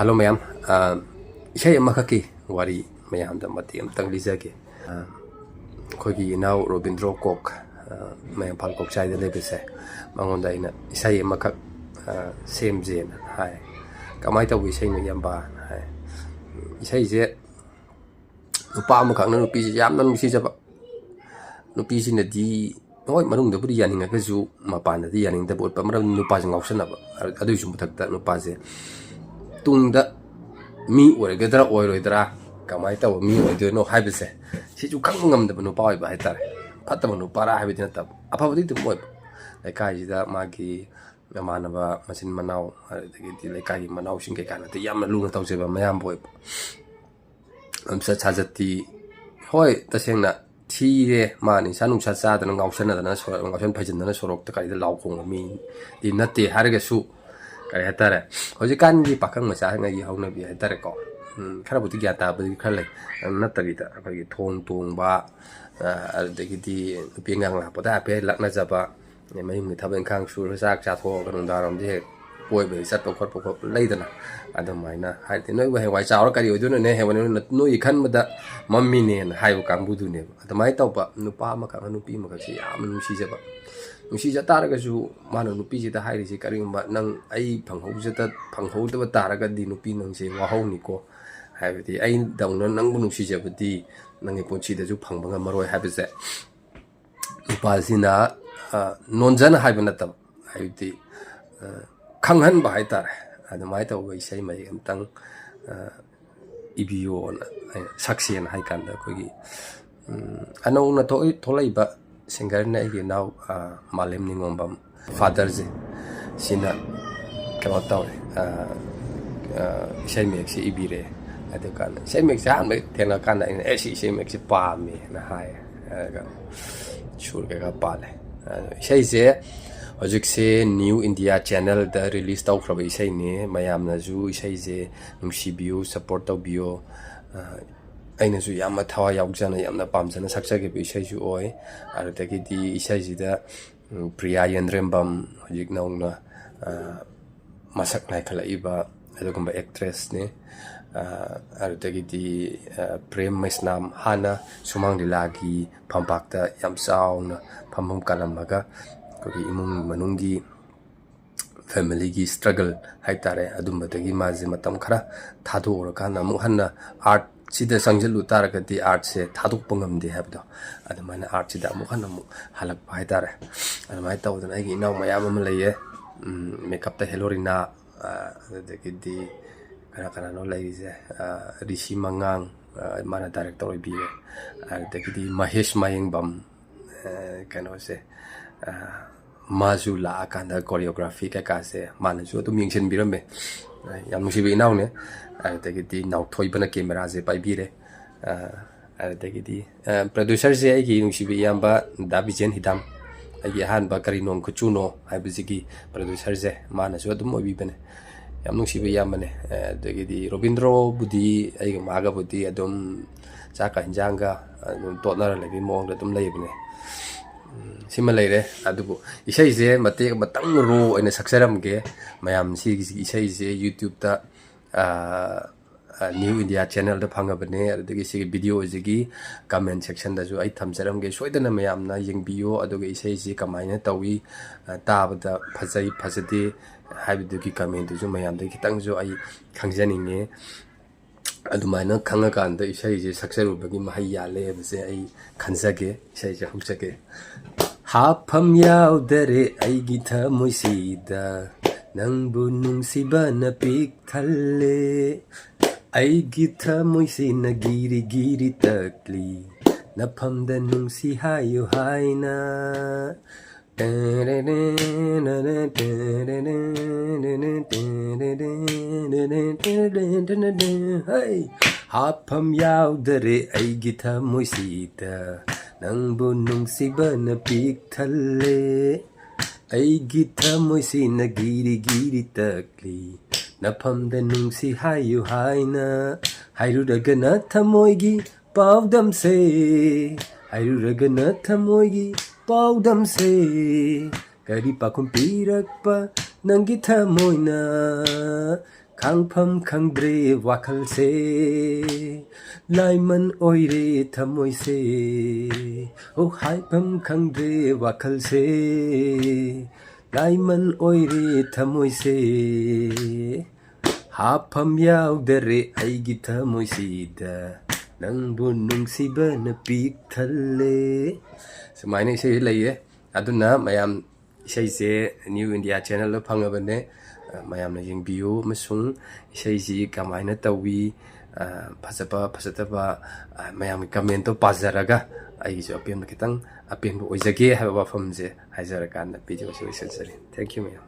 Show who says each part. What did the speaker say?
Speaker 1: Halo mayam, isay amakaki wari mayam da mati amtang lizake. Khoi inau Robindro Kok mayam phal kok chai da lebise. Mangonda ina isay amakak sem jen hai. Kamai ta wi isay mayam ba hai. Isay je nupa amakak na nupi je yam na nusi jaba. Nupi sina di hoi manung da budi yaning ka zu mapan da di yaning da bot pamra nupa je ngausana ba. Adu ju mutak da nupa je tungda mi oigadra oiroidra kamai ta mi oidono haibese siju khang ngamda banu pawi ba haitare fatama nu para haibidi natab afabudi dum moi lekai jida magi yamanaba masin manau adagi lekai manau singke kana te yamna lunga tawseba mayam boy amsa chajati hoi tasengna thire mani sanung sa cha dana ngausana dana so ngausan phajin dana sorok ta kai da law khong mi di natte harga su kaya hatare hoji kan di pakang masa ngai hauna bi hatare ko khara buti gya ta bi khale natari da kai thong tong ba adagi di pingang la pada pe lakna jaba mai mi thaben khang sur sak cha tho kan daram je poi be sat to khot ko leidana adamaina haiti noi wa wai chaw ka ri odu ne he wani noi khan mada mammi ne hai bu kang bu du ne adamai taw ba nupa ma ka nupi ma ka si am nu si jaba nusi ja taraga ju mano nupi ji da hairi ji karimba nang ai phanghou ja ta phanghou da taraga di nupi nang je wa hau ni ko haibdi ai daung nang bu nusi ja budi nang e ponchi da ju phangbanga maroi haibse nupa sina nonjana haibna tam haibdi khanghan ba hai tar adamai ta wai sai mai amtang ibio na saksien hai kan da ko gi anau na tholai ba singer na igi now malim ningombam father je sina kama taw sai mek si ibire ade kan sai mek sa me tena kan na si sai mek si pa me na hai ga shur ga pale sai je hojik se New India channel da release taw khrabai sai ne mayam na ju sai je nungsi bio support taw bio aina su yamma thawa yaujana yamna pamjana saksage bi sai ju oi adagi di isai jida Priya Yendrembam hojik naungna masak nai khala iba adugumba actress ne adagi di Prem Mesnam Hana Sumang Dilagi pampakta yam sauna pamhum kalamaga ko imung manungi family gi struggle haitare adumbadagi maje matam khara thadu orkana mu hanna art sida sangjalu taragati art se thaduk pangam de habdo adamana art sida mu hanna mu halak haitare adamai tawdana gi naw mayam am leye makeup ta helorina adagi di kana no leye rishi mangang mana director bi adagi di Mahesh Mayingbam kano se mazu la akanda choreography ka se mana ju to mingchen birambe yam nusi bi naw ne adagi di naw thoi bana camera je pai bi re adagi di producer je ai gi nusi bi yamba Dabijen Hidam ai han ba kari non kuchuno ai bi gi producer je mana ju to mo bi bane yam nusi bi yamba ne adagi di Robindro budi ai ga maga budi adum chaka hinjanga to na le bi mong da tum lei bane sima leire adubu isai je mate matang ro ene saksaram ge mayam si isai je YouTube ta New India channel da phanga bane adagi si video jigi comment section da ju ai thamjaram ge soidana mayam na yengbiyo adugi isai je kamaina tawi tabada phajai phajade haibidugi comment ju mayam da kitang ju ai khangjaninge adumaina khanga kan da isai je saksaru bagi mahai yale bse ai khanjage isai je humsake hapam yaudare aigi thamoisida nangbu nungsibana pik thalle aigi thamoisina giri giri takli naphamda nungsi hayo haina hapam yaudare aigi thamoisida nangbu nungsibana pik thalle aigi thamoisina giri giri takli naphamda nungsi hayo haina hairuragana thamoigi paudam se hairuragana thamoigi paudam se kari pakum pirakpa nangi thamoina ꯈꯥꯡꯐꯝ ꯈꯪꯗ꯭ꯔꯦ ꯋꯥꯈꯜꯁꯦ ꯂꯥꯏꯃꯟ ꯑꯣꯏꯔꯦ ꯊꯃꯣꯏꯁꯦ ꯑꯣ ꯍꯥꯏꯐꯝ ꯈꯪꯗ꯭ꯔꯦ ꯋꯥꯈꯜꯁꯦ ꯂꯥꯏꯃꯟ ꯑꯣꯏꯔꯦ ꯊꯃꯣꯏꯁꯦ ꯍꯥꯞꯐꯝ ꯌꯥꯎꯗꯔꯦ ꯑꯩꯒꯤ ꯊꯃꯣꯏꯁꯤꯗ ꯅꯪꯕꯨ ꯅꯨꯡꯁꯤꯕꯅ ꯄꯤꯛ ꯊꯜꯂꯦ ꯁꯨꯃꯥꯏꯅ ꯏꯁꯩ ꯂꯩꯌꯦ ꯑꯗꯨꯅ ꯃꯌꯥꯝ ꯏꯁꯩꯁꯦ ꯅ꯭ꯌꯨ ꯏꯟꯗꯤꯌꯥ ꯆꯦꯅꯦꯜꯗ ꯐꯪꯉꯕꯅꯦ ꯃꯌꯥꯝꯅ ꯌꯦꯡꯕꯤꯌꯨ ꯑꯃꯁꯨꯡ ꯏꯁꯩꯁꯤ ꯀꯃꯥꯏꯅ ꯇꯧꯋꯤ ꯐꯖꯕ ꯐꯖꯗꯕ ꯃꯌꯥꯝꯒꯤ ꯀꯃꯦꯟꯇꯣ ꯄꯥꯖꯔꯒ ꯑꯩꯒꯤꯁꯨ ꯑꯄꯦꯟꯕ ꯈꯤꯇꯪ ꯑꯄꯦꯟꯕ ꯑꯣꯏꯖꯒꯦ ꯍꯥꯏꯕ ꯋꯥꯐꯝꯁꯦ ꯍꯥꯏꯖꯔꯀꯥꯟꯗ ꯚꯤꯗꯤꯑꯣꯁꯤ ꯂꯣꯏꯁꯤꯟꯖꯔꯤ ꯊꯦꯡꯛ ꯌꯨ ꯃꯌꯥꯝ